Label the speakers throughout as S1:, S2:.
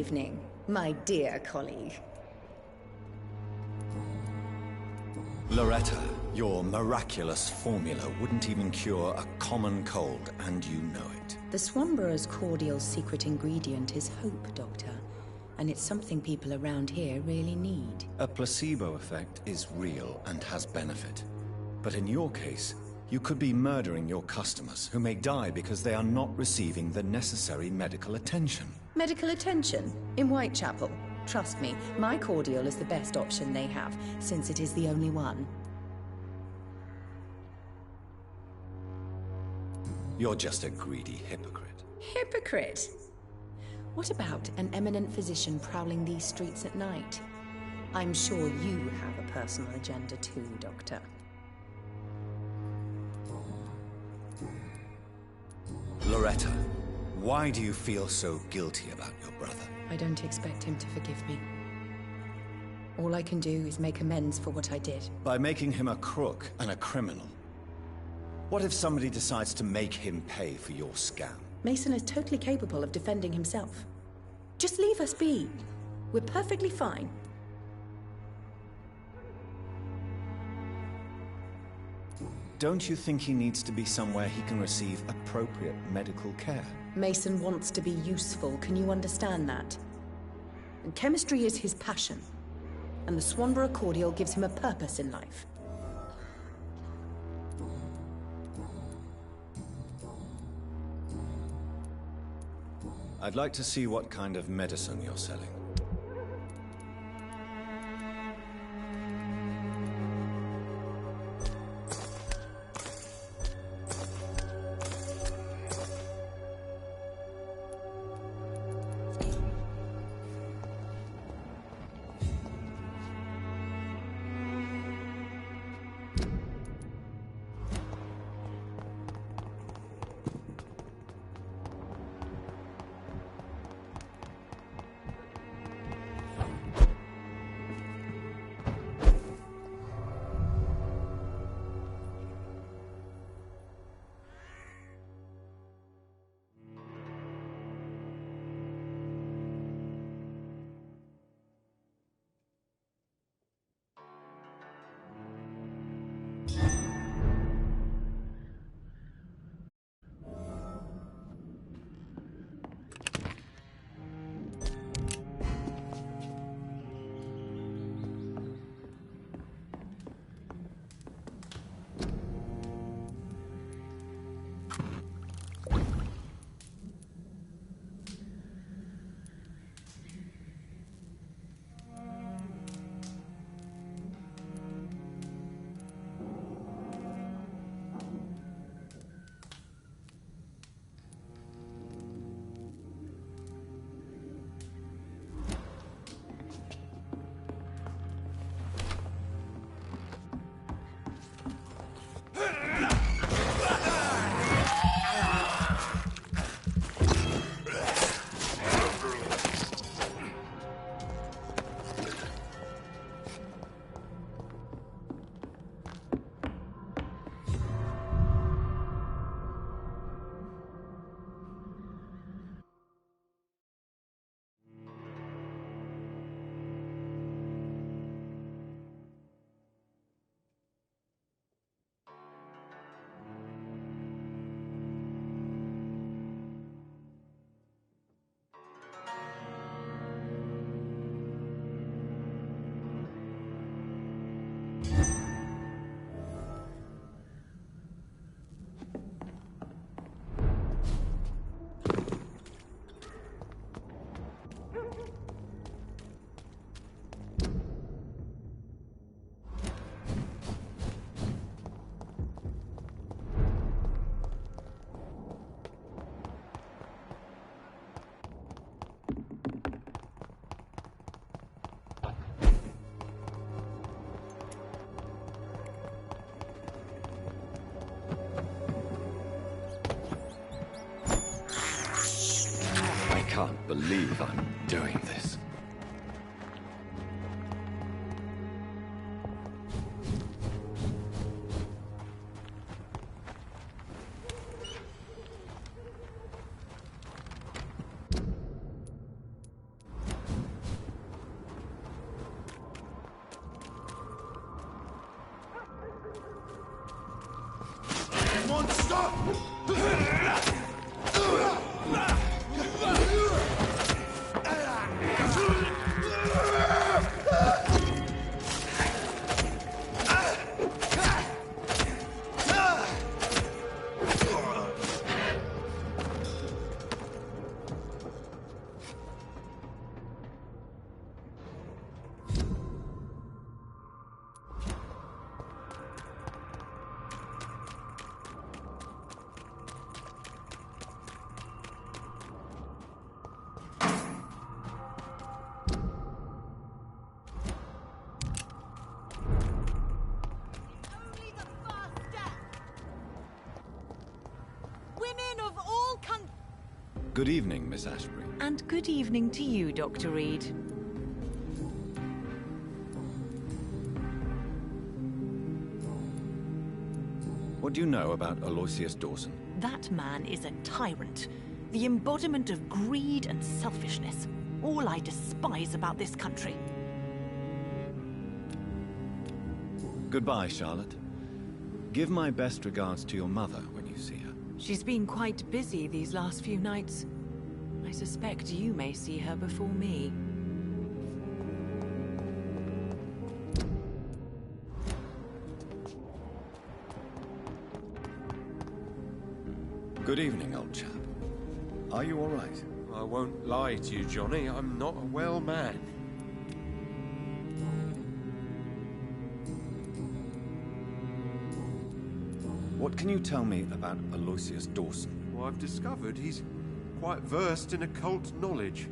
S1: Evening, my dear colleague.
S2: Loretta, your miraculous formula wouldn't even cure a common cold, and you know it.
S1: The Swanborough's cordial secret ingredient is hope, Doctor. And it's something people around here really need.
S2: A placebo effect is real and has benefit. But in your case, you could be murdering your customers, who may die because they are not receiving the necessary medical attention.
S1: Medical attention? In Whitechapel? Trust me, my cordial is the best option they have, since it is the only one.
S2: You're just a greedy hypocrite.
S1: Hypocrite? What about an eminent physician prowling these streets at night? I'm sure you have a personal agenda too, Doctor.
S2: Loretta, why do you feel so guilty about your brother?
S1: I don't expect him to forgive me. All I can do is make amends for what I did.
S2: By making him a crook and a criminal. What if somebody decides to make him pay for your scam?
S1: Mason is totally capable of defending himself. Just leave us be. We're perfectly fine.
S2: Don't you think he needs to be somewhere he can receive appropriate medical care?
S1: Mason wants to be useful, can you understand that? And chemistry is his passion. And the Swanborough cordial gives him a purpose in life.
S2: I'd like to see what kind of medicine you're selling. I can't believe I'm doing this. Good evening, Miss Ashbury.
S3: And good evening to you, Dr. Reed.
S2: What do you know about Aloysius Dawson?
S3: That man is a tyrant. The embodiment of greed and selfishness. All I despise about this country.
S2: Goodbye, Charlotte. Give my best regards to your mother when you see her.
S3: She's been quite busy these last few nights. I suspect you may see her before me.
S2: Good evening, old chap. Are you all right?
S4: I won't lie to you, Johnny. I'm not a well man.
S2: What can you tell me about Aloysius Dawson?
S4: Well, I've discovered he's quite versed in occult knowledge.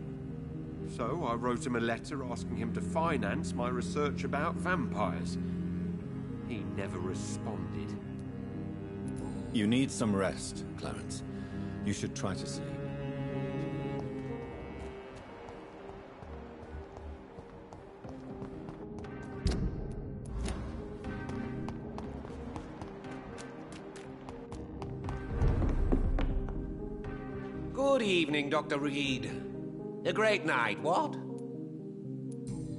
S4: So I wrote him a letter asking him to finance my research about vampires. He never responded.
S2: You need some rest, Clarence. You should try to sleep.
S5: Good evening, Dr. Reed. A great night, what?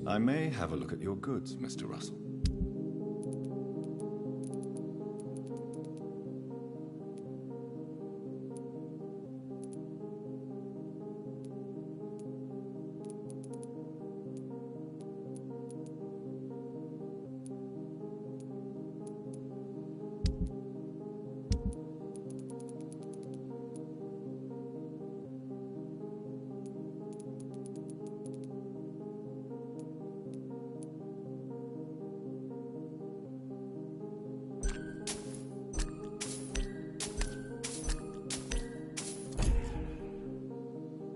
S2: I may have a look at your goods, Mr. Russell.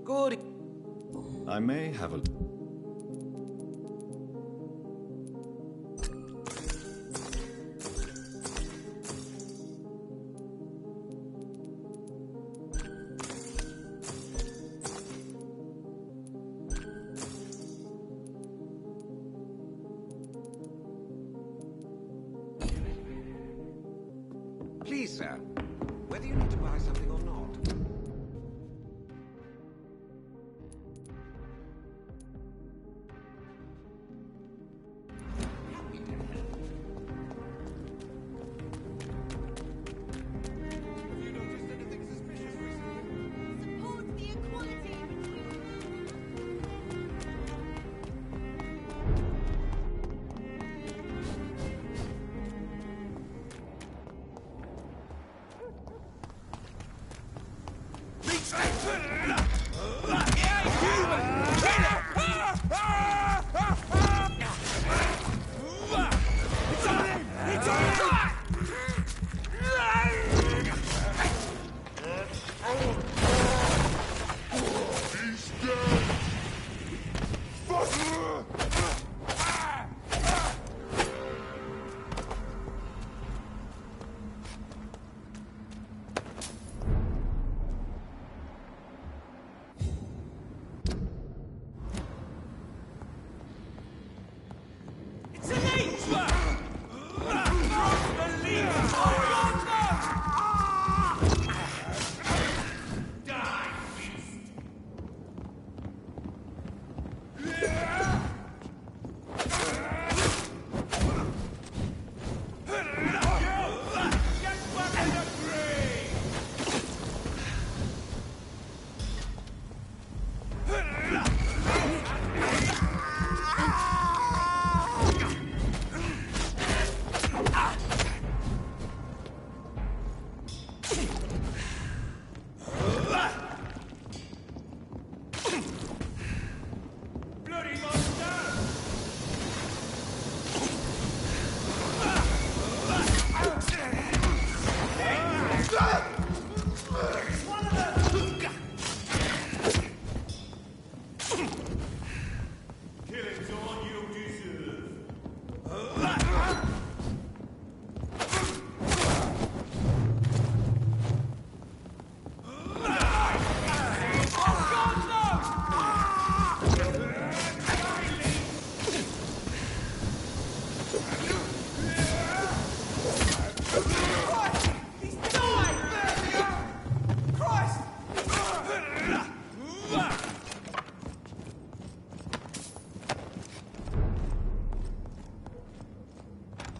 S5: Good.
S2: I may have a...
S5: Please, sir, whether you need to buy something or not.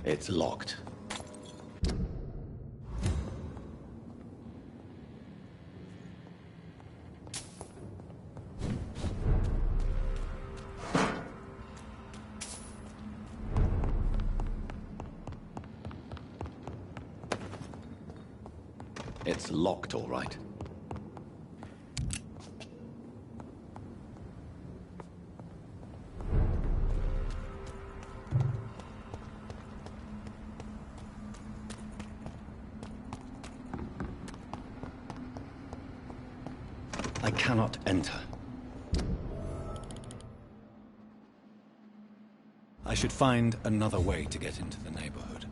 S2: It's locked. It's locked, all right. I cannot enter. I should find another way to get into the neighborhood.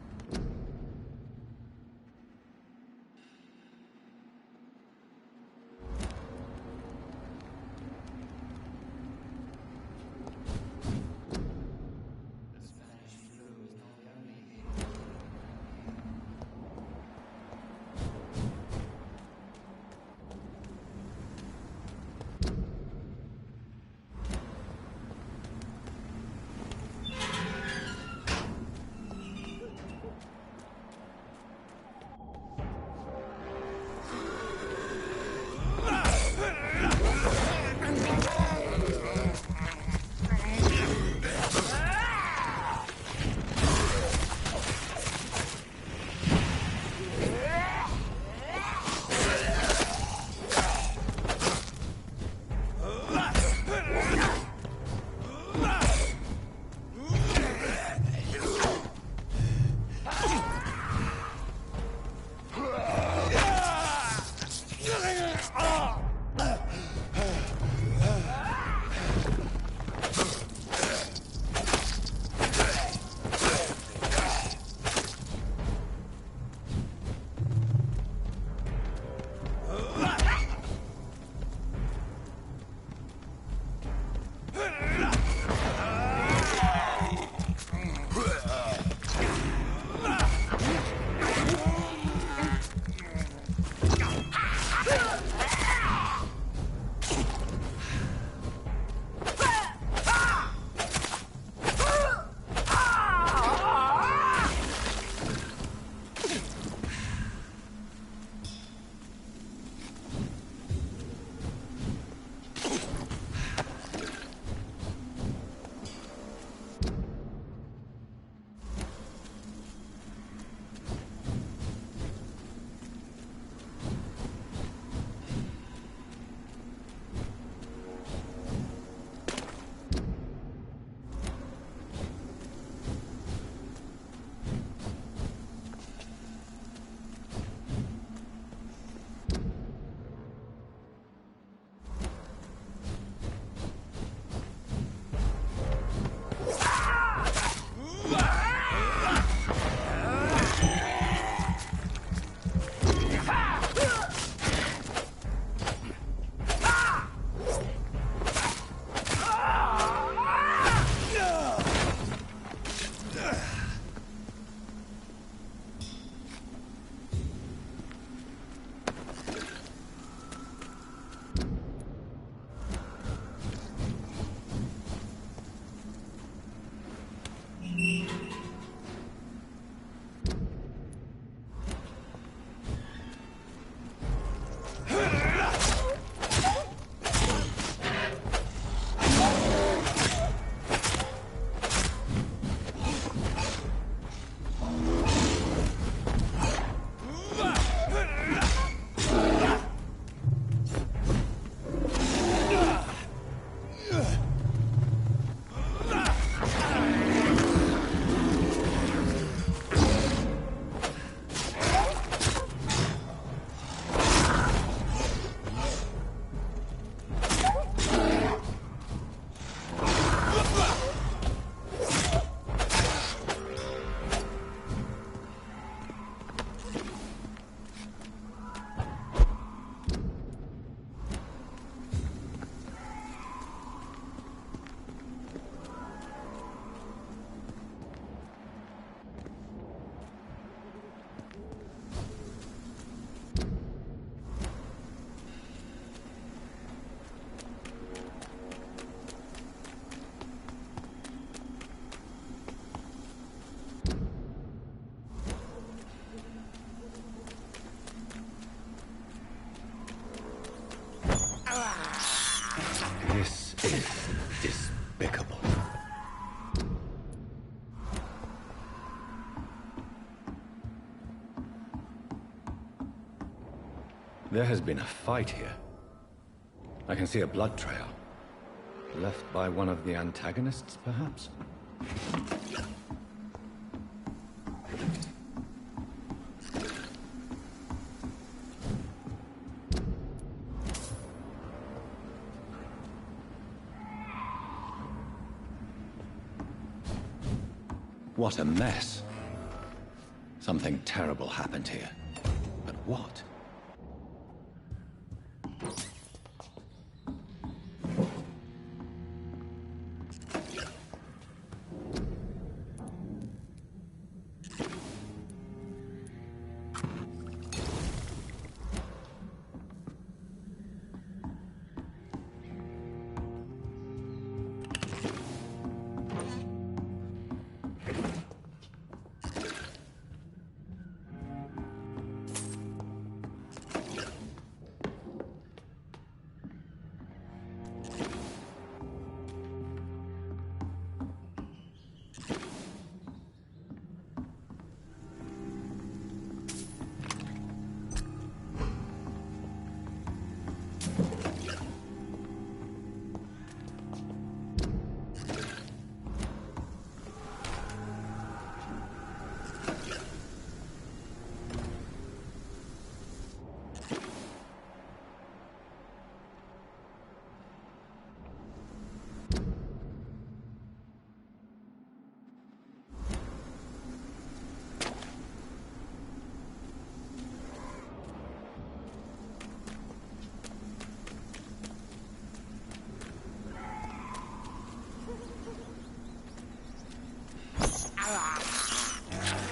S2: There has been a fight here. I can see a blood trail. Left by one of the antagonists, perhaps? What a mess. Something terrible happened here. But what?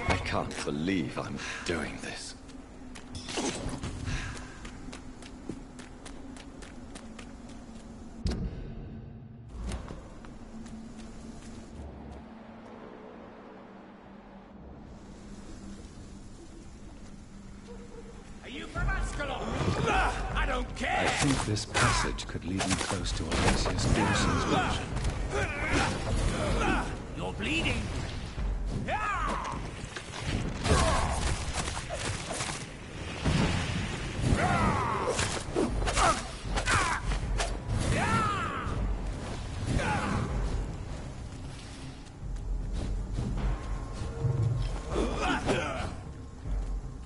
S2: I can't believe I'm doing this.
S5: Are you from Ascalon? I don't care!
S2: I think this passage could lead me close to Alexius Dawson's version.
S5: You're bleeding!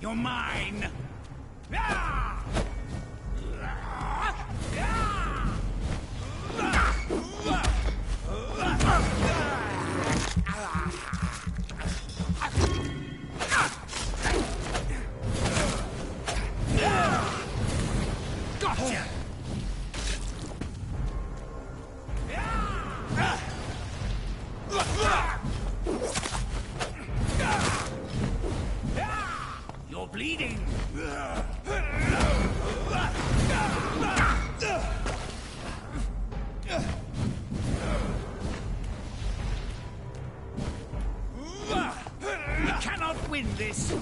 S5: You're mine! Gotcha! You're bleeding! We cannot win this!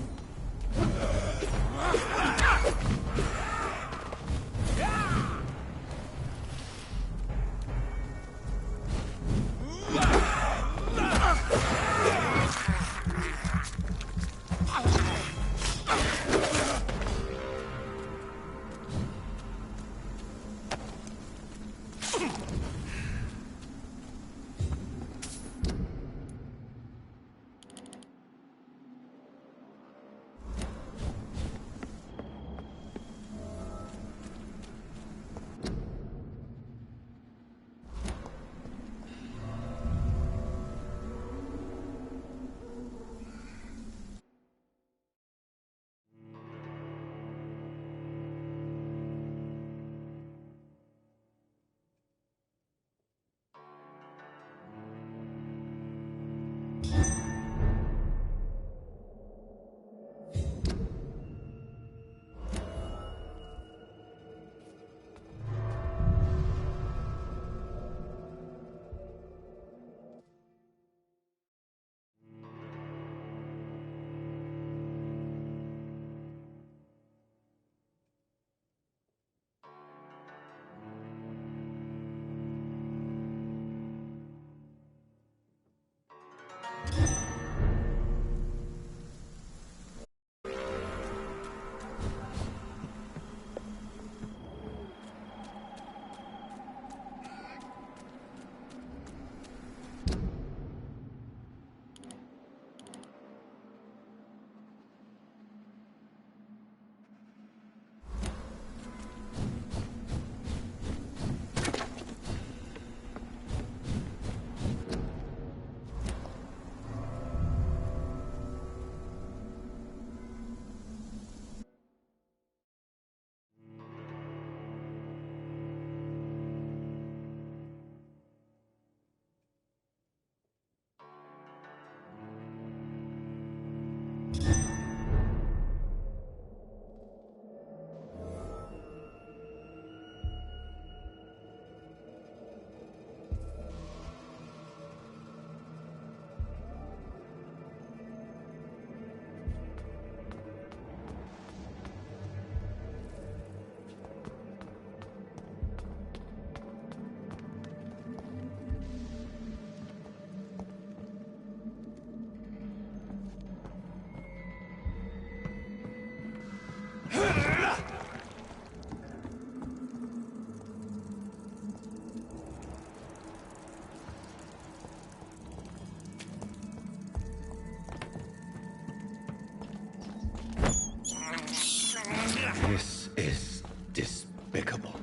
S2: This is despicable.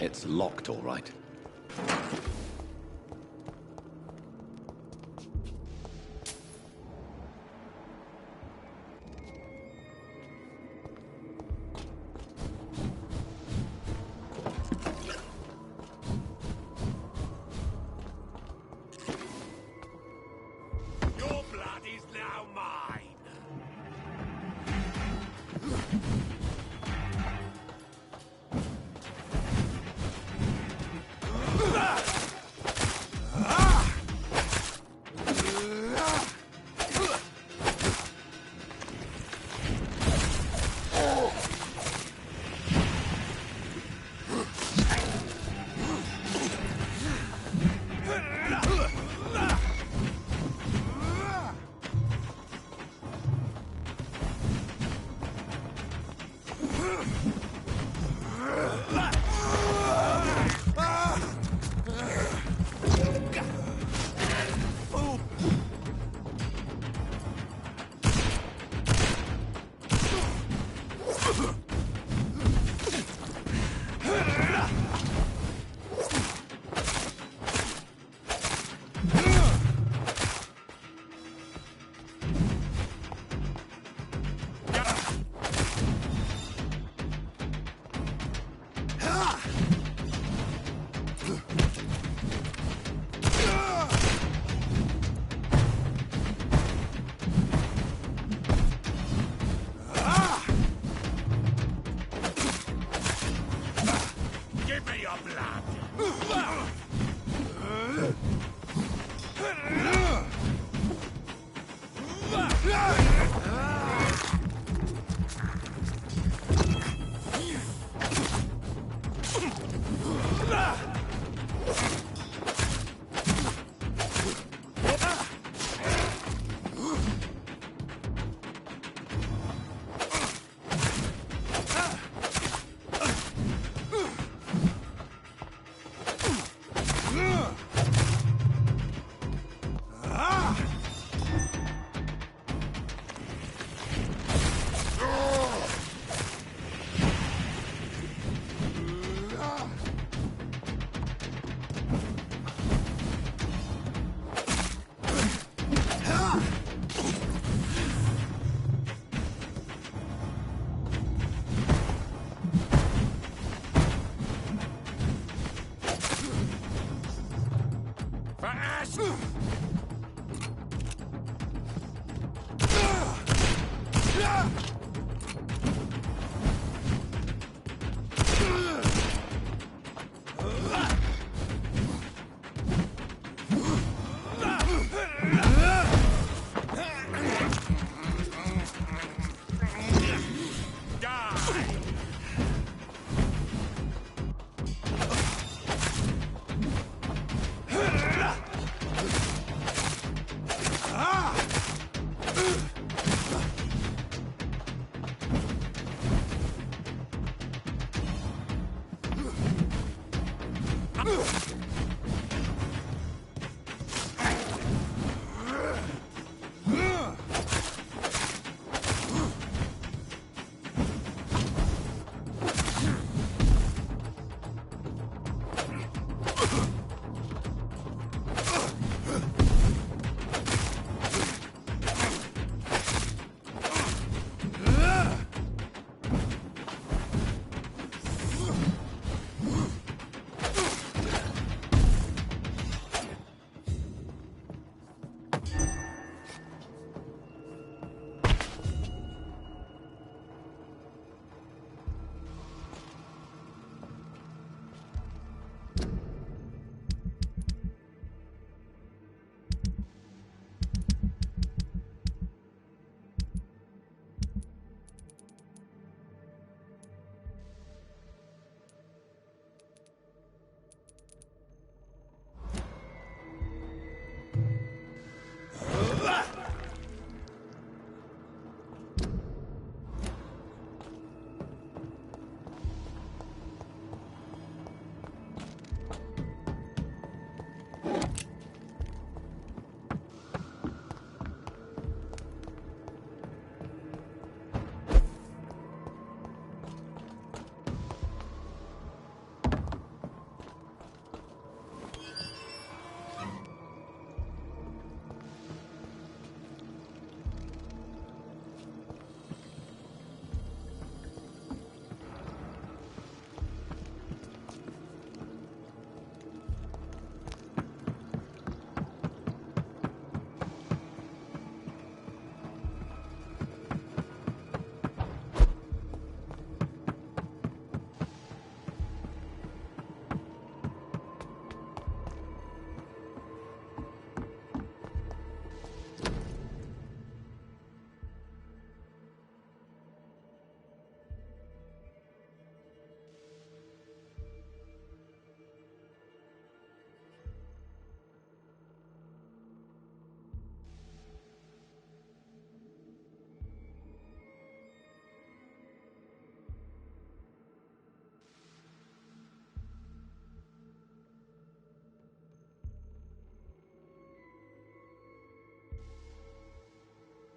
S2: It's locked, all right.
S5: Your blood is now mine. Give me your blood.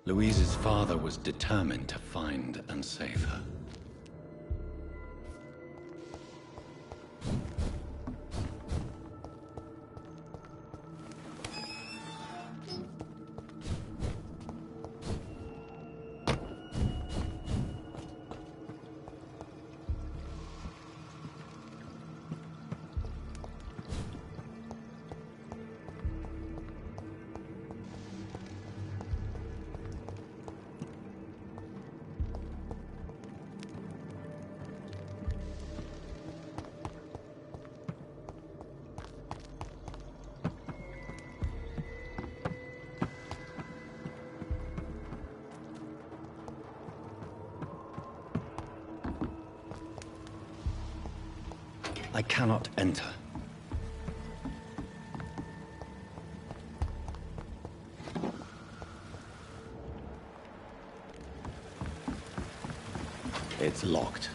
S2: Louise's father was determined to find and save her. I cannot enter. It's locked.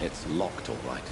S2: It's locked, all right.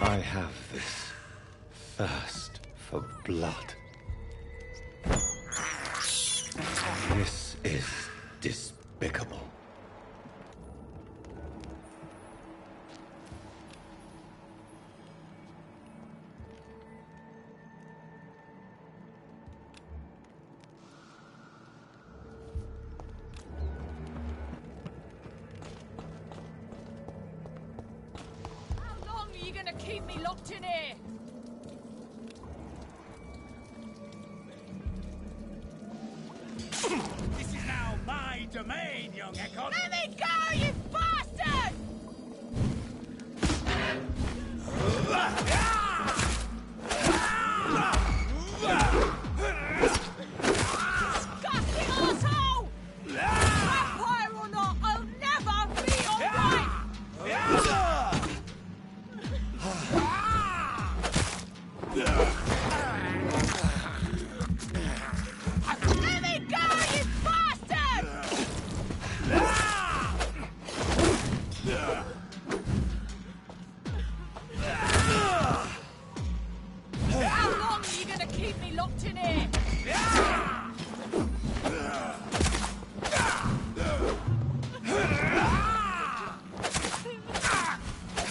S2: I have this thirst for blood. This is despicable.
S6: Keep me locked in here!
S7: This is now my domain, young Ekon!
S6: Let me go, you bastard! Disgusting asshole! Vampire or not, I'll never be your wife! Let me go, you bastard! How long are you gonna keep me locked in here?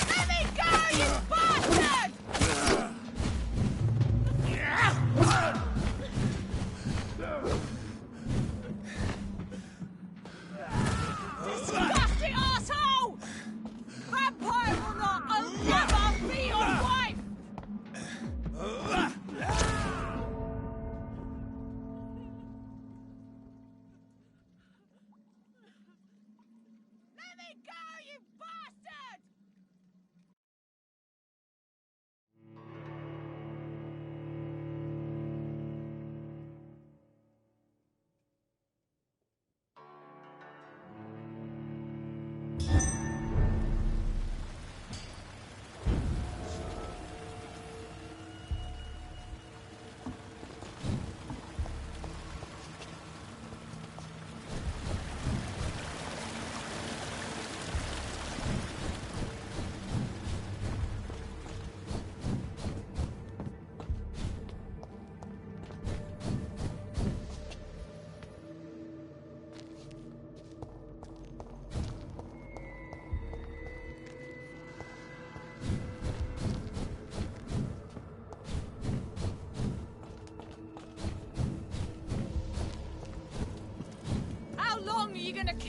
S6: Let me go, you bastard! Disgusting asshole! Vampire or not, I'll never be your wife!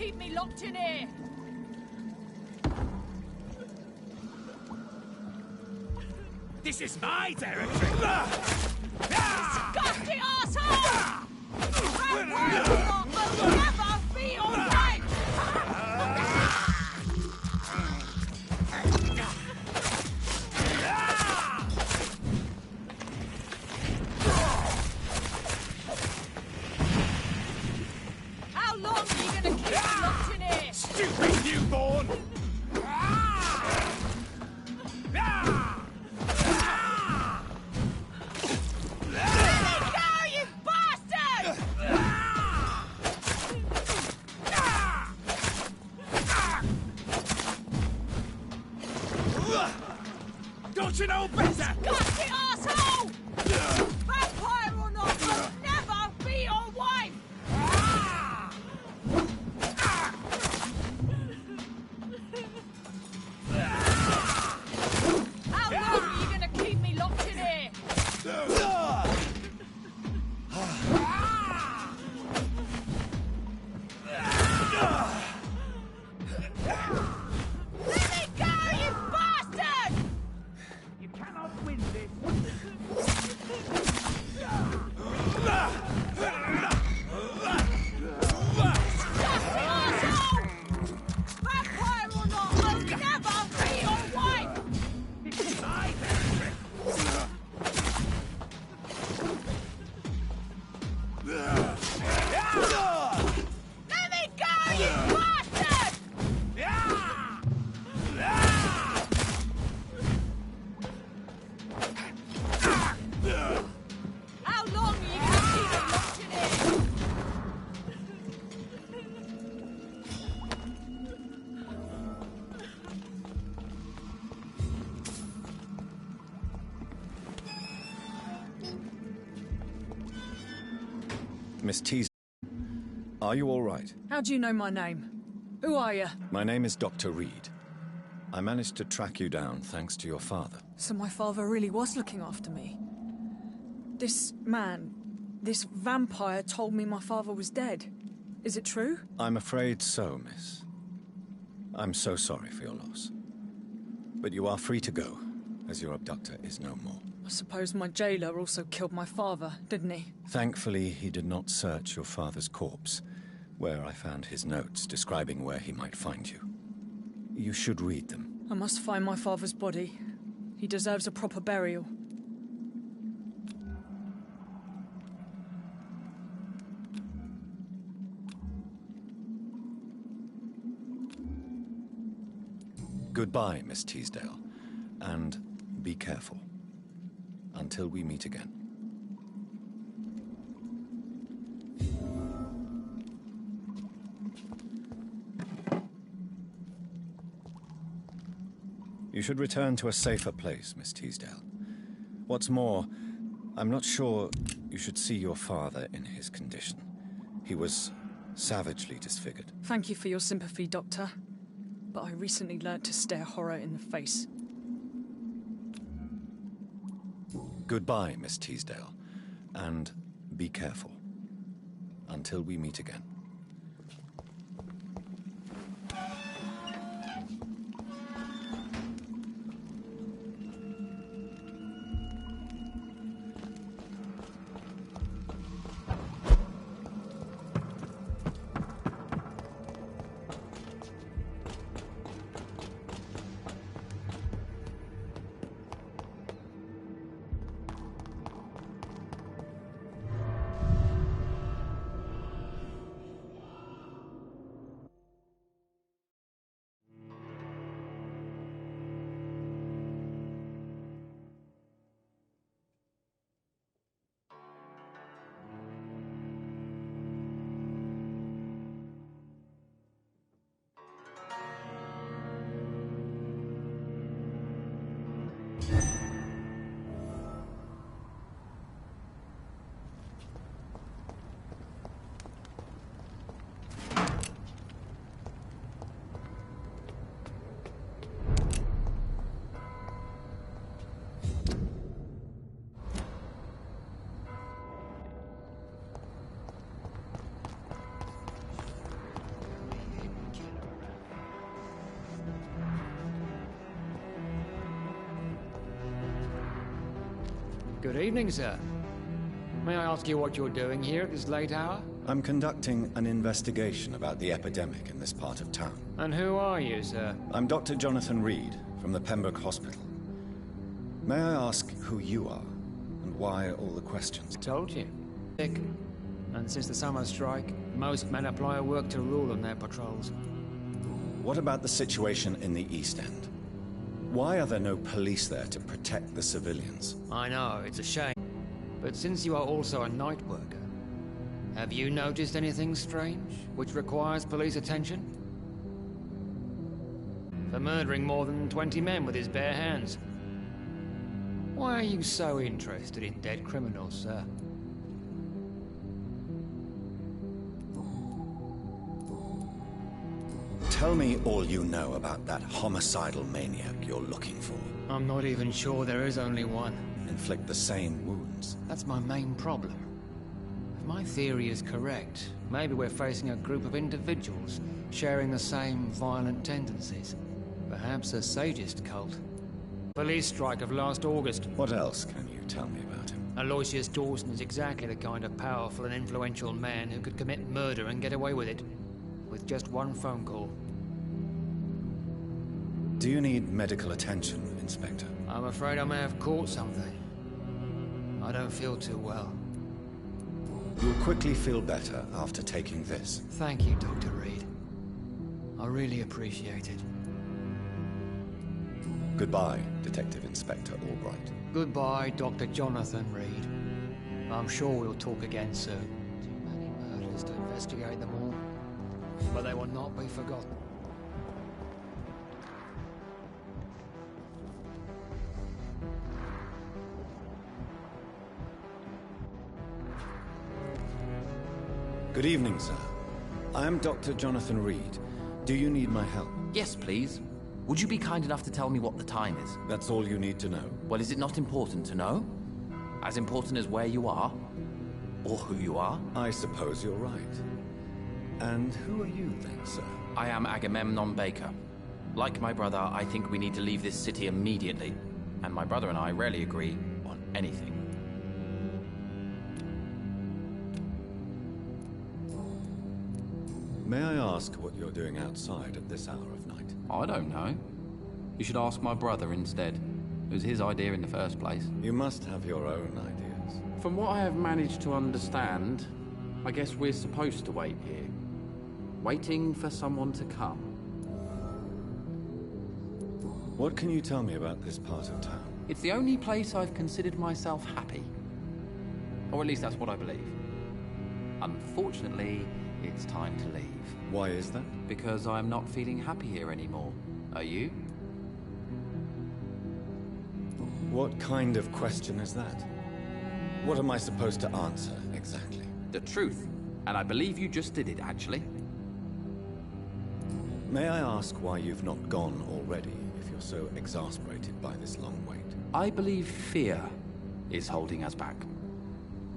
S6: keep me locked in here?
S7: This is my territory!
S6: Disgusting arsehole! Vampire or not, I'll never be your wife! How long are you gonna keep me locked in here?
S7: Stupid newborn!
S6: Go, you bastard!
S7: Don't you know better?
S6: Disgusting arsehole! Vampire or not, I'll never be your wife! How long are you gonna keep me locked in here? Let me go, you bastard!
S7: You cannot win this!
S6: Disgusting arsehole! Vampire or not, I'll never be your wife!
S7: This is my territory!
S6: Let me go, you bastard! How long are you gonna keep me locked in here?
S2: Miss Teasdale, are you all right?
S8: How do you know my name? Who are you?
S2: My name is Dr. Reed. I managed to track you down thanks to your father.
S8: So my father really was looking after me. This man, this vampire told me my father was dead. Is it true?
S2: I'm afraid so, miss. I'm so sorry for your loss. But you are free to go, as your abductor is no more.
S8: I suppose my jailer also killed my father, didn't he?
S2: Thankfully, he did not search your father's corpse, where I found his notes describing where he might find you. You should read them.
S8: I must find my father's body. He deserves a proper burial.
S2: Goodbye, Miss Teasdale, and be careful. Until we meet again. You should return to a safer place, Miss Teasdale. What's more, I'm not sure you should see your father in his condition. He was savagely disfigured.
S8: Thank you for your sympathy, Doctor. But I recently learnt to stare horror in the face.
S2: Goodbye, Miss Teasdale, and be careful. Until we meet again.
S9: Good evening, sir. May I ask you what you're doing here at this late hour?
S2: I'm conducting an investigation about the epidemic in this part of town.
S9: And who are you, sir?
S2: I'm Dr. Jonathan Reed from the Pembroke Hospital. May I ask who you are and why all the questions?
S9: Told you. Sick. And since the summer strike, most men apply a work to rule on their patrols.
S2: What about the situation in the East End? Why are there no police there to protect the civilians?
S9: I know, it's a shame. But since you are also a night worker, have you noticed anything strange which requires police attention? For murdering more than 20 men with his bare hands. Why are you so interested in dead criminals, sir?
S2: Tell me all you know about that homicidal maniac you're looking for.
S9: I'm not even sure there is only one.
S2: Inflict the same wounds.
S9: That's my main problem. If my theory is correct, maybe we're facing a group of individuals sharing the same violent tendencies. Perhaps a sadist cult. Police strike of last August.
S2: What else can you tell me about him?
S9: Aloysius Dawson is exactly the kind of powerful and influential man who could commit murder and get away with it. With just one phone call.
S2: Do you need medical attention, Inspector?
S9: I'm afraid I may have caught something. I don't feel too well.
S2: You'll quickly feel better after taking this.
S9: Thank you, Dr. Reed. I really appreciate it.
S2: Goodbye, Detective Inspector Albright.
S9: Goodbye, Dr. Jonathan Reed. I'm sure we'll talk again soon. Too many murders to investigate them all. But they will not be forgotten.
S2: Good evening, sir. I am Dr. Jonathan Reed. Do you need my help?
S10: Yes, please. Would you be kind enough to tell me what the time is?
S2: That's all you need to know.
S10: Well, is it not important to know? As important as where you are? Or who you are?
S2: I suppose you're right. And who are you then, sir?
S10: I am Agamemnon Baker. Like my brother, I think we need to leave this city immediately. And my brother and I rarely agree on anything.
S2: May I ask what you're doing outside at this hour of night?
S10: I don't know. You should ask my brother instead. It was his idea in the first place.
S2: You must have your own ideas.
S10: From what I have managed to understand, I guess we're supposed to wait here. Waiting for someone to come.
S2: What can you tell me about this part of town?
S10: It's the only place I've considered myself happy. Or at least that's what I believe. Unfortunately, it's time to leave.
S2: Why is that?
S10: Because I'm not feeling happy here anymore. Are you?
S2: What kind of question is that? What am I supposed to answer, exactly?
S10: The truth. And I believe you just did it, actually.
S2: May I ask why you've not gone already, if you're so exasperated by this long wait?
S10: I believe fear is holding us back.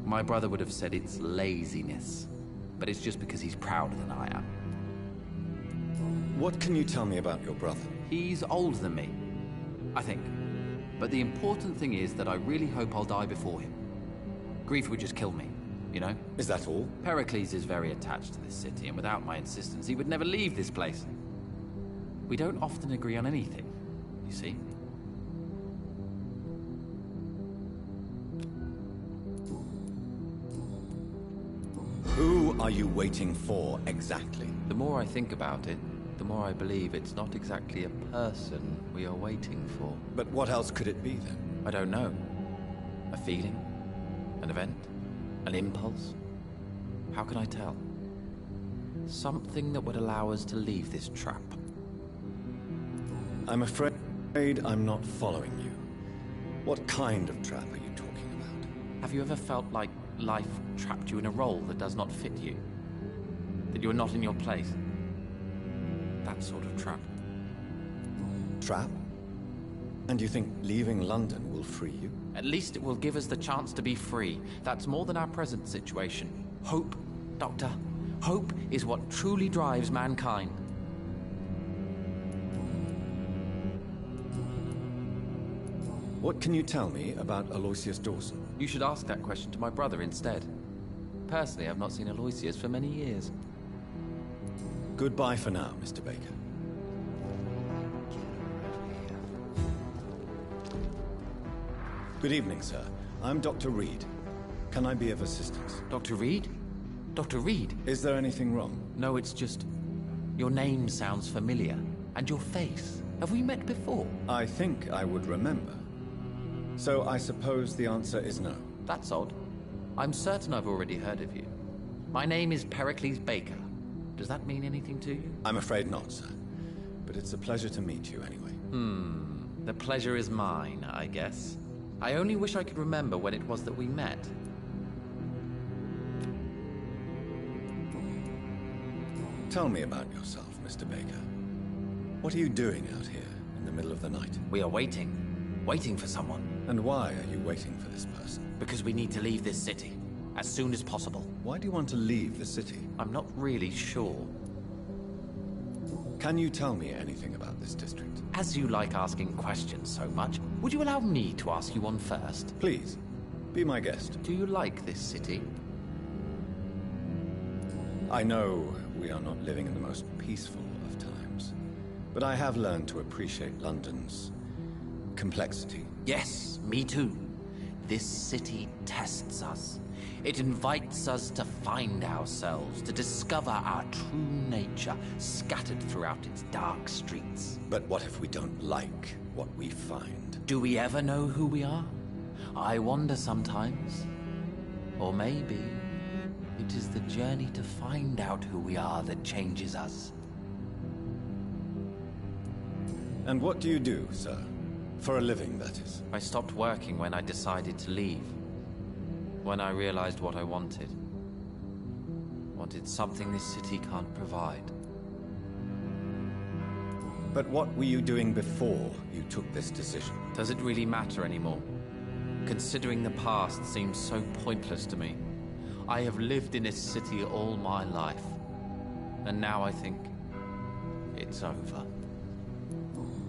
S10: My brother would have said it's laziness. But it's just because he's prouder than I am.
S2: What can you tell me about your brother?
S10: He's older than me, I think. But the important thing is that I really hope I'll die before him. Grief would just kill me, you know?
S2: Is that all?
S10: Pericles is very attached to this city, and without my insistence, he would never leave this place. We don't often agree on anything, you see?
S2: Who are you waiting for, exactly?
S10: The more I think about it, the more I believe it's not exactly a person we are waiting for.
S2: But what else could it be, then?
S10: I don't know. A feeling? An event? An impulse? How can I tell? Something that would allow us to leave this trap.
S2: I'm afraid I'm not following you. What kind of trap are you talking about?
S10: Have you ever felt like life trapped you in a role that does not fit you? That you are not in your place? That sort of trap.
S2: Trap? And you think leaving London will free you?
S10: At least it will give us the chance to be free. That's more than our present situation. Hope, Doctor. Hope is what truly drives mankind.
S2: What can you tell me about Aloysius Dawson?
S10: You should ask that question to my brother instead. Personally, I've not seen Aloysius for many years.
S2: Goodbye for now, Mr. Baker. Good evening, sir. I'm Dr. Reed. Can I be of assistance?
S10: Dr. Reed? Dr. Reed?
S2: Is there anything wrong?
S10: No, it's just... your name sounds familiar. And your face. Have we met before?
S2: I think I would remember. So I suppose the answer is no.
S10: That's odd. I'm certain I've already heard of you. My name is Pericles Baker. Does that mean anything to you?
S2: I'm afraid not, sir. But it's a pleasure to meet you anyway.
S10: The pleasure is mine, I guess. I only wish I could remember when it was that we met.
S2: Tell me about yourself, Mr. Baker. What are you doing out here in the middle of the night?
S10: We are waiting. Waiting for someone.
S2: And why are you waiting for this person?
S10: Because we need to leave this city. As soon as possible.
S2: Why do you want to leave the city?
S10: I'm not really sure.
S2: Can you tell me anything about this district?
S10: As you like asking questions so much, would you allow me to ask you one first?
S2: Please, be my guest.
S10: Do you like this city?
S2: I know we are not living in the most peaceful of times, but I have learned to appreciate London's complexity.
S10: Yes, me too. This city tests us. It invites us to find ourselves, to discover our true nature scattered throughout its dark streets.
S2: But what if we don't like what we find?
S10: Do we ever know who we are? I wonder sometimes. Or maybe it is the journey to find out who we are that changes us.
S2: And what do you do, sir? For a living, that is.
S10: I stopped working when I decided to leave. When I realized what I wanted. Wanted something this city can't provide.
S2: But what were you doing before you took this decision?
S10: Does it really matter anymore? Considering the past seems so pointless to me. I have lived in this city all my life. And now I think it's over.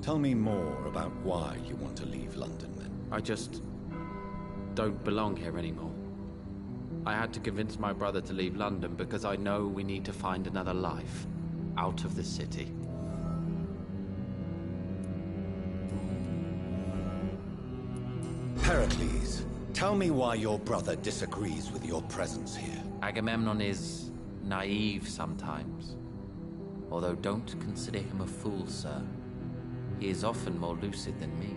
S2: Tell me more about why you want to leave London, then.
S10: I just don't belong here anymore. I had to convince my brother to leave London because I know we need to find another life out of the city.
S2: Pericles, tell me why your brother disagrees with your presence here.
S10: Agamemnon is naive sometimes. Although don't consider him a fool, sir. He is often more lucid than me.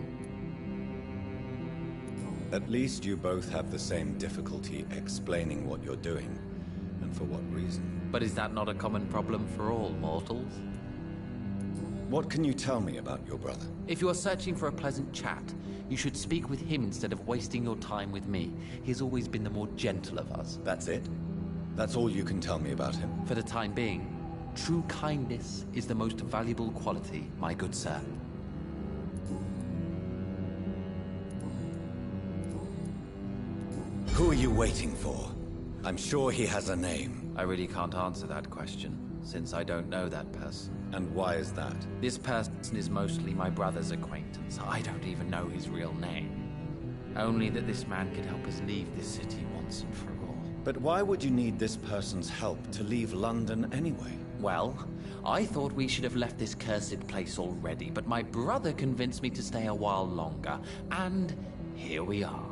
S2: At least you both have the same difficulty explaining what you're doing, and for what reason.
S10: But is that not a common problem for all mortals?
S2: What can you tell me about your brother?
S10: If you are searching for a pleasant chat, you should speak with him instead of wasting your time with me. He's always been the more gentle of us.
S2: That's it? That's all you can tell me about him?
S10: For the time being, true kindness is the most valuable quality, my good sir.
S2: Who are you waiting for? I'm sure he has a name.
S10: I really can't answer that question, since I don't know that person.
S2: And why is that?
S10: This person is mostly my brother's acquaintance. I don't even know his real name. Only that this man could help us leave this city once and for all.
S2: But why would you need this person's help to leave London anyway?
S10: Well, I thought we should have left this cursed place already, but my brother convinced me to stay a while longer, and here we are.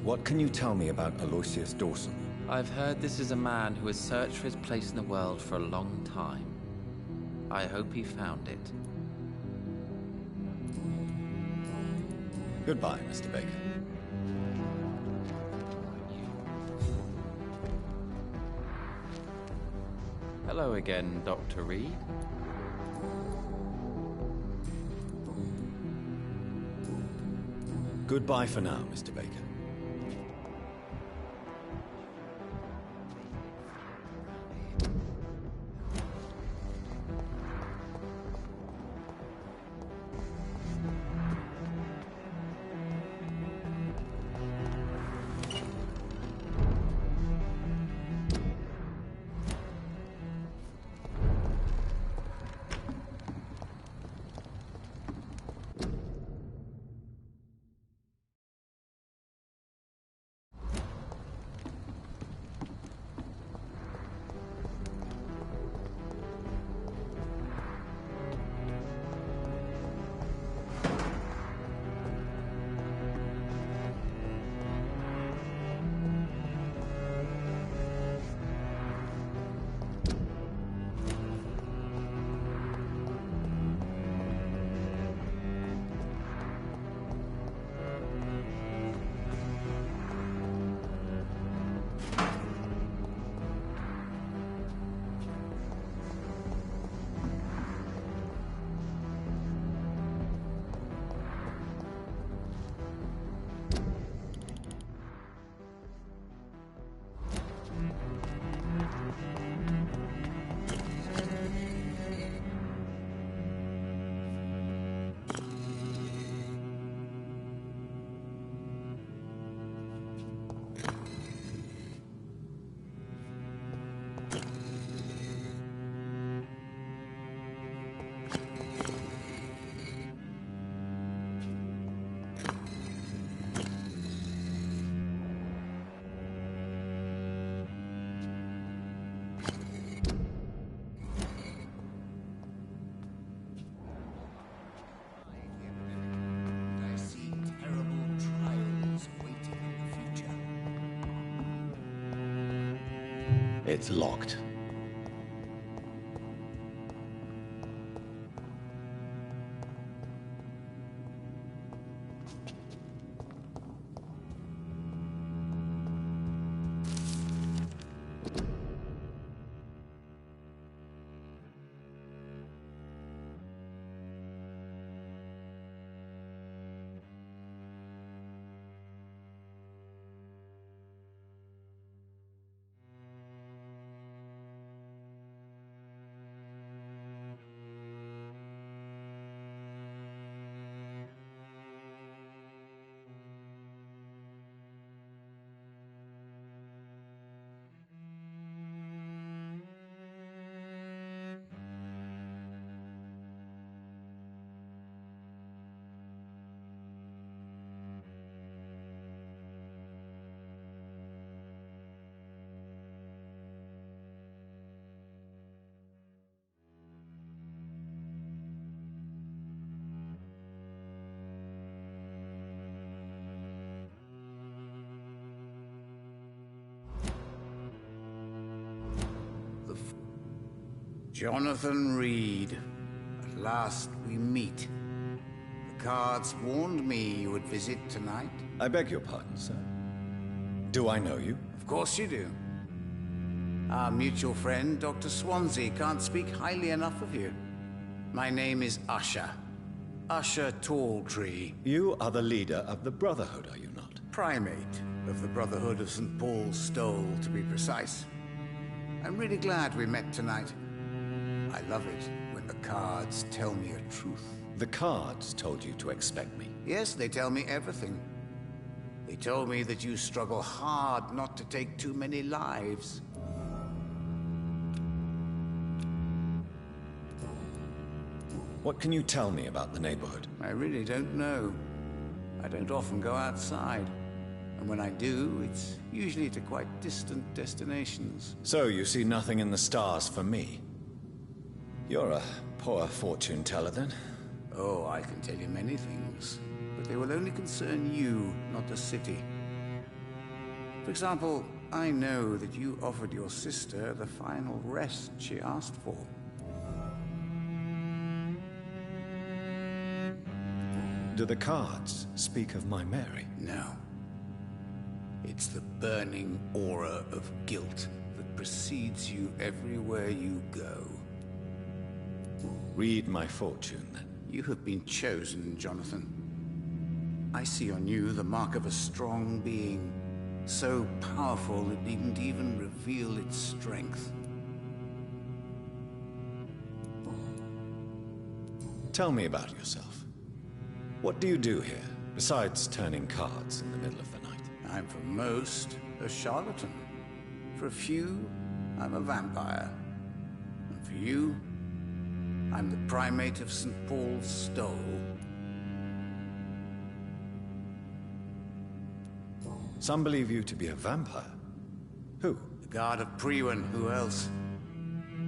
S2: What can you tell me about Aloysius Dawson?
S10: I've heard this is a man who has searched for his place in the world for a long time. I hope he found it.
S2: Goodbye, Mr. Baker.
S10: Hello again, Dr. Reed.
S2: Goodbye for now, Mr. Baker. It's locked.
S11: Jonathan Reed. At last we meet. The cards warned me you would visit tonight.
S2: I beg your pardon, sir. Do I know you?
S11: Of course you do. Our mutual friend, Dr. Swansea, can't speak highly enough of you. My name is Usher. Usher Talltree.
S2: You are the leader of the Brotherhood, are you not?
S11: Primate of the Brotherhood of St. Paul's Stole, to be precise. I'm really glad we met tonight. I love it when the cards tell me a truth.
S2: The cards told you to expect me.
S11: Yes, they tell me everything. They told me that you struggle hard not to take too many lives.
S2: What can you tell me about the neighborhood?
S11: I really don't know. I don't often go outside. And when I do, it's usually to quite distant destinations.
S2: So you see nothing in the stars for me? You're a poor fortune teller, then?
S11: Oh, I can tell you many things, but they will only concern you, not the city. For example, I know that you offered your sister the final rest she asked for.
S2: Do the cards speak of my Mary?
S11: No. It's the burning aura of guilt that precedes you everywhere you go.
S2: Read my fortune, then.
S11: You have been chosen, Jonathan. I see on you the mark of a strong being, so powerful it needn't even reveal its strength.
S2: Tell me about yourself. What do you do here, besides turning cards in the middle of the night?
S11: I'm for most a charlatan. For a few, I'm a vampire. And for you, I'm the primate of St. Paul's Stole.
S2: Some believe you to be a vampire. Who?
S11: The Guard of Priwen, who else?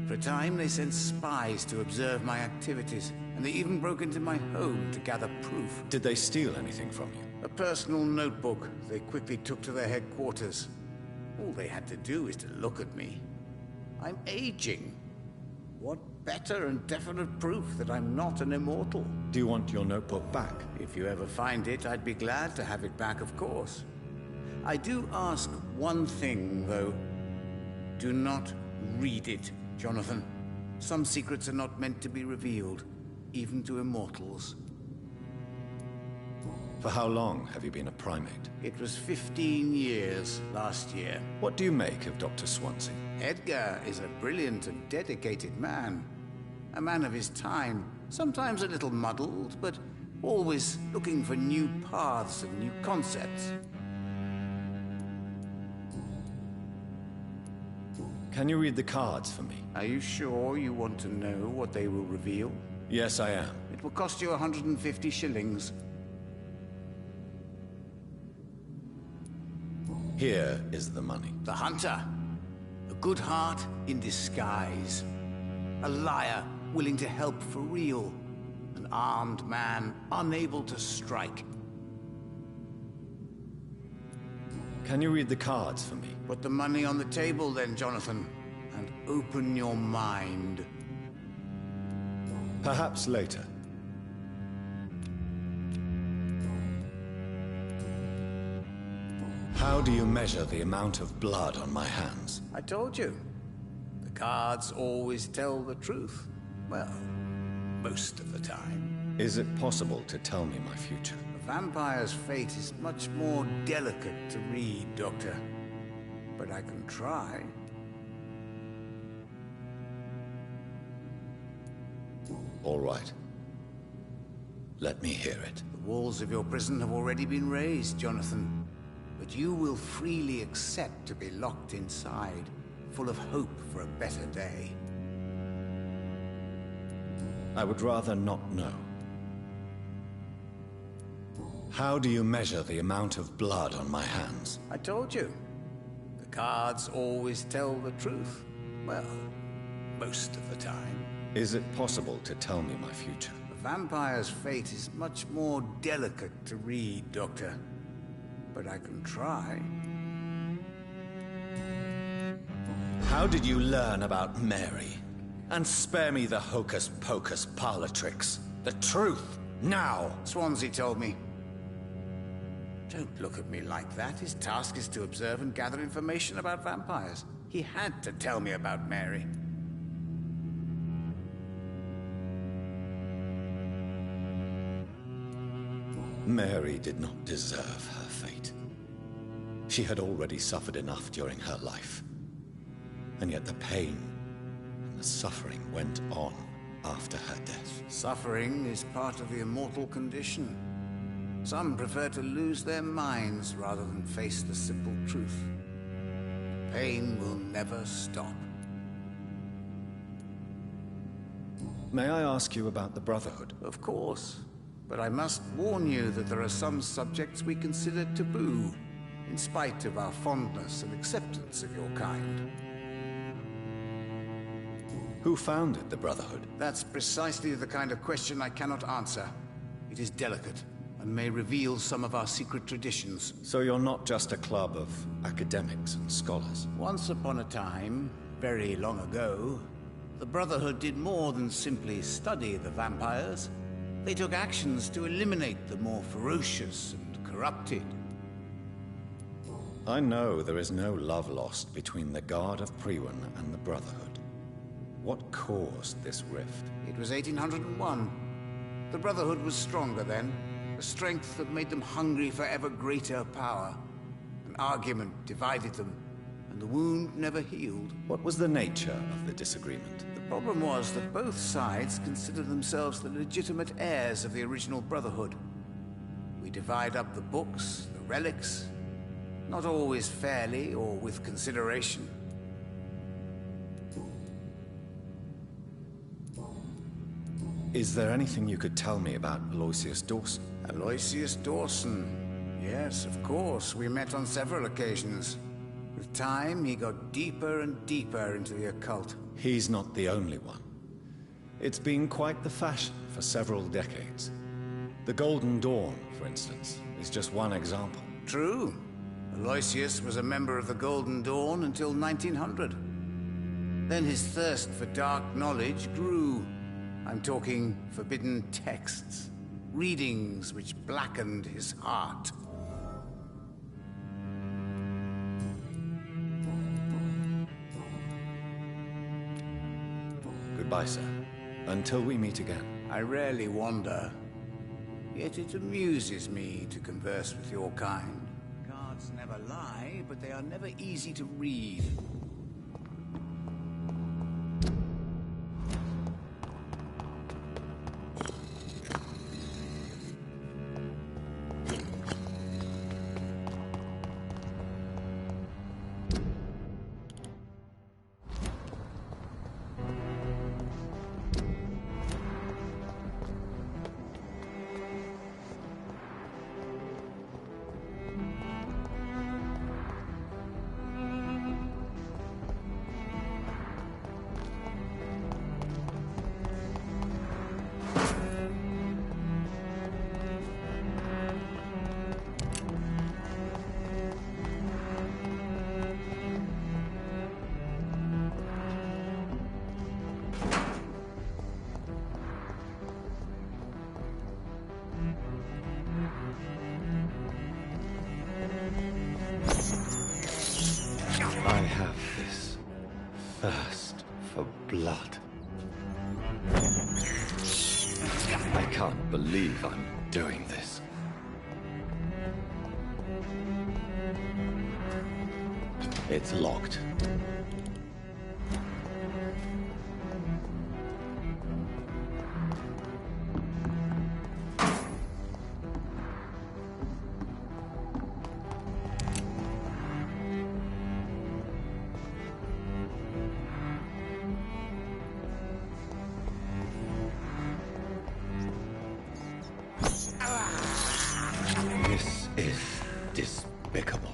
S11: For a time, they sent spies to observe my activities, and they even broke into my home to gather proof.
S2: Did they steal anything from you?
S11: A personal notebook they quickly took to their headquarters. All they had to do is to look at me. I'm aging. What better and definite proof that I'm not an immortal?
S2: Do you want your notebook back?
S11: If you ever find it, I'd be glad to have it back, of course. I do ask one thing, though. Do not read it, Jonathan. Some secrets are not meant to be revealed, even to immortals.
S2: For how long have you been a primate?
S11: It was 15 years last year.
S2: What do you make of Dr. Swansea?
S11: Edgar is a brilliant and dedicated man. A man of his time, sometimes a little muddled, but always looking for new paths and new concepts.
S2: Can you read the cards for me?
S11: Are you sure you want to know what they will reveal?
S2: Yes, I am.
S11: It will cost you 150 shillings.
S2: Here is the money.
S11: The hunter. A good heart in disguise. A liar willing to help for real. An armed man unable to strike.
S2: Can you read the cards for me?
S11: Put the money on the table then, Jonathan, and open your mind.
S2: Perhaps later. How do you measure the amount of blood on my hands?
S11: I told you. The cards always tell the truth. Well, most of the time.
S2: Is it possible to tell me my future?
S11: A vampire's fate is much more delicate to read, Doctor. But I can try.
S2: All right. Let me hear it.
S11: The walls of your prison have already been raised, Jonathan. But you will freely accept to be locked inside, full of hope for a better day.
S2: I would rather not know. How do you measure the amount of blood on my hands?
S11: I told you. The cards always tell the truth. Well, most of the time.
S2: Is it possible to tell me my future?
S11: A vampire's fate is much more delicate to read, Doctor. But I can try.
S2: How did you learn about Mary? And spare me the hocus-pocus parlor tricks. The truth, now!
S11: Swansea told me. Don't look at me like that. His task is to observe and gather information about vampires. He had to tell me about Mary.
S2: Mary did not deserve her fate. She had already suffered enough during her life. And yet the pain and the suffering went on after her death.
S11: Suffering is part of the immortal condition. Some prefer to lose their minds rather than face the simple truth. Pain will never stop.
S2: May I ask you about the Brotherhood?
S11: Of course. But I must warn you that there are some subjects we consider taboo, in spite of our fondness and acceptance of your kind.
S2: Who founded the Brotherhood?
S11: That's precisely the kind of question I cannot answer. It is delicate, and may reveal some of our secret traditions.
S2: So you're not just a club of academics and scholars?
S11: Once upon a time, very long ago, the Brotherhood did more than simply study the vampires. They took actions to eliminate the more ferocious and corrupted.
S2: I know there is no love lost between the Guard of Priwen and the Brotherhood. What caused this rift?
S11: It was 1801. The Brotherhood was stronger then, a strength that made them hungry for ever greater power. An argument divided them, and the wound never healed.
S2: What was the nature of the disagreement?
S11: The problem was that both sides considered themselves the legitimate heirs of the original Brotherhood. We divide up the books, the relics, not always fairly or with consideration.
S2: Is there anything you could tell me about Aloysius Dawson?
S11: Aloysius Dawson? Yes, of course. We met on several occasions. With time, he got deeper and deeper into the occult.
S2: He's not the only one. It's been quite the fashion for several decades. The Golden Dawn, for instance, is just one example.
S11: True. Aloysius was a member of the Golden Dawn until 1900. Then his thirst for dark knowledge grew. I'm talking forbidden texts, readings which blackened his heart.
S2: Goodbye, sir. Until we meet again.
S11: I rarely wander, yet it amuses me to converse with your kind. Cards never lie, but they are never easy to read.
S2: blood. I can't believe I'm doing this. It's locked. This is despicable.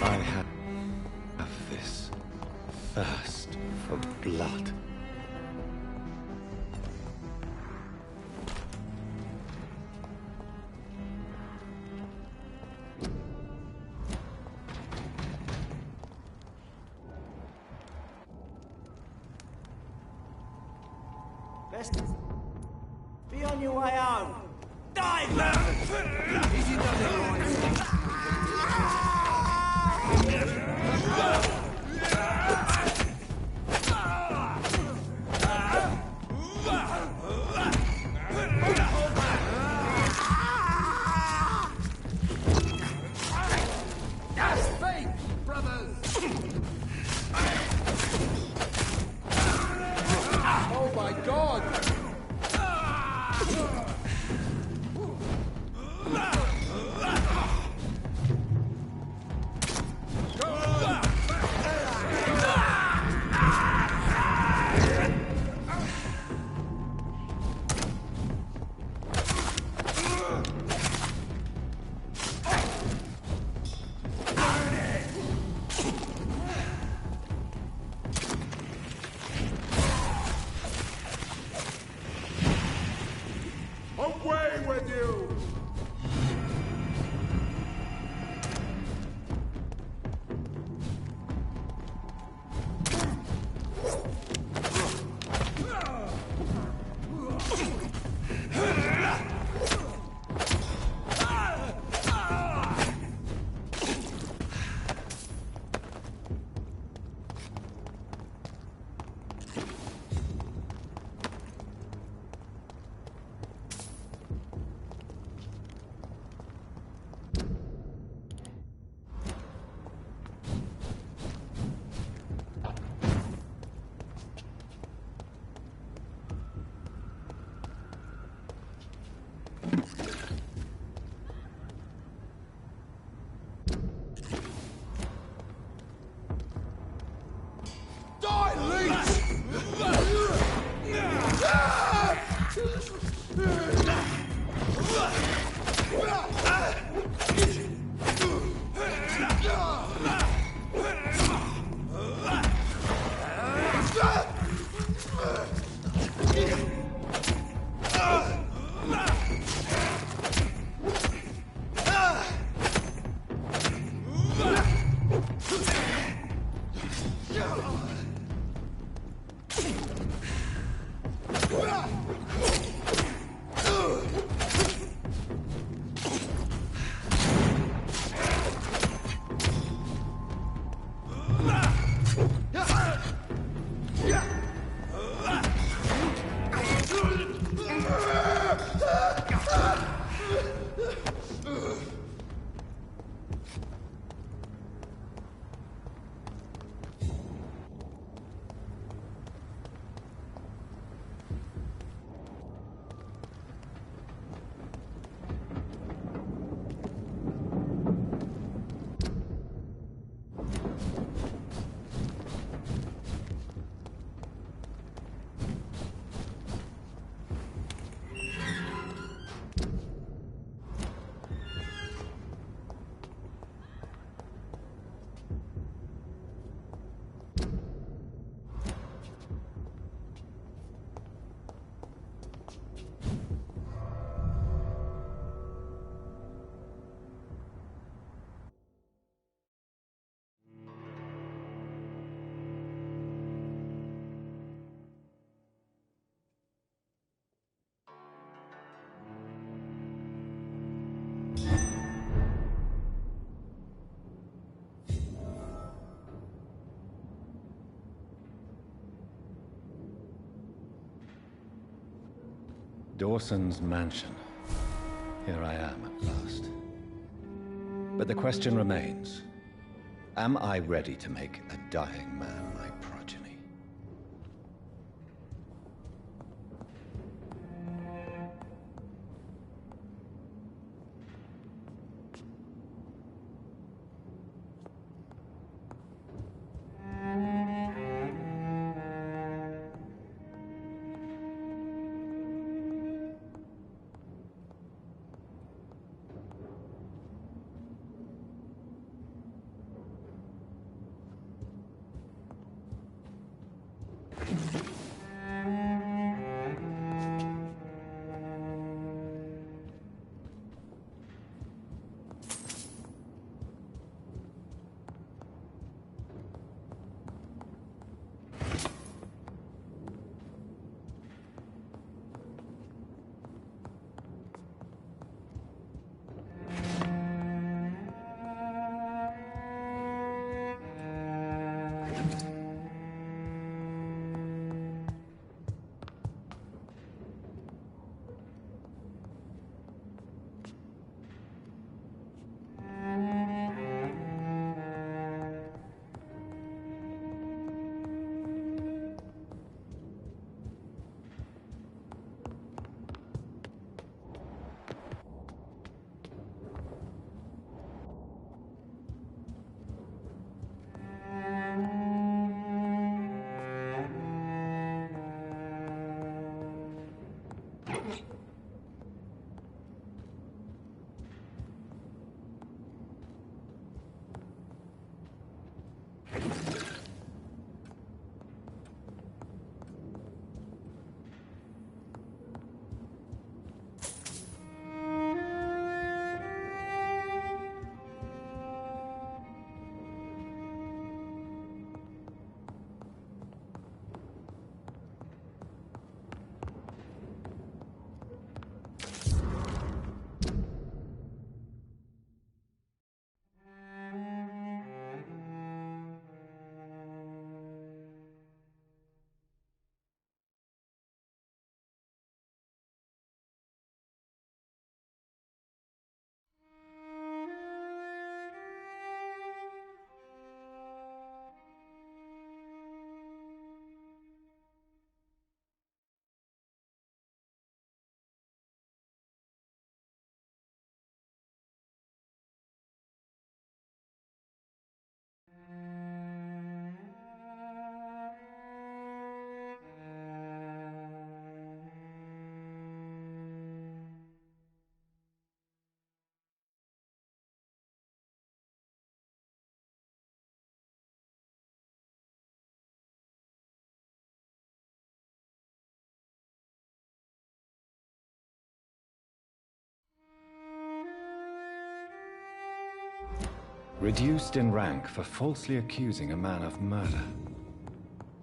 S2: I have this thirst for blood.
S12: Best be on your way home. Dive! Easy does it, boys.
S7: That's fake, brothers!
S2: Dawson's mansion. Here I am at last. But the question remains, am I ready to make a dying man my progeny? Reduced in rank for falsely accusing a man of murder.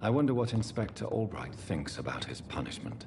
S2: I wonder what Inspector Albright thinks about his punishment.